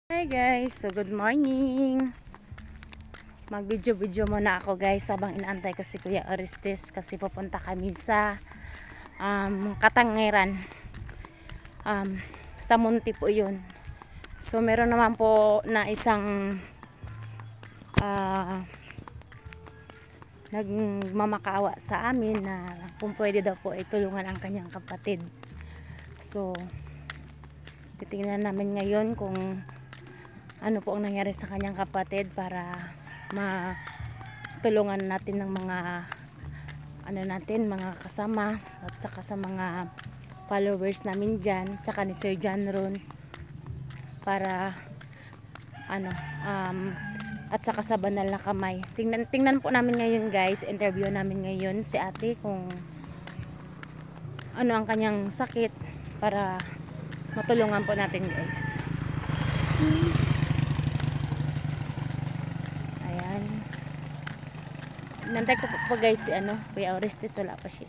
Hi guys, so good morning. Mag-video muna ako guys habang inaantay ko si Kuya Orestes kasi pupunta kami sa Katangiran. Sa Munti po 'yun. So meron naman po na isang nagmamakaawa sa amin na kung pwede daw po tulungan ang kanyang kapatid. So titingnan namin ngayon kung ano po ang nangyari sa kanyang kapatid para matulungan natin ng mga mga kasama at saka sa mga followers namin dyan, saka ni Sir John Ron para at saka sa banal na kamay. Tingnan po namin ngayon guys, interview namin ngayon si ate kung ano ang kanyang sakit para matulungan po natin guys. Nantay ko po guys si Kuya Orestes, wala pa siya.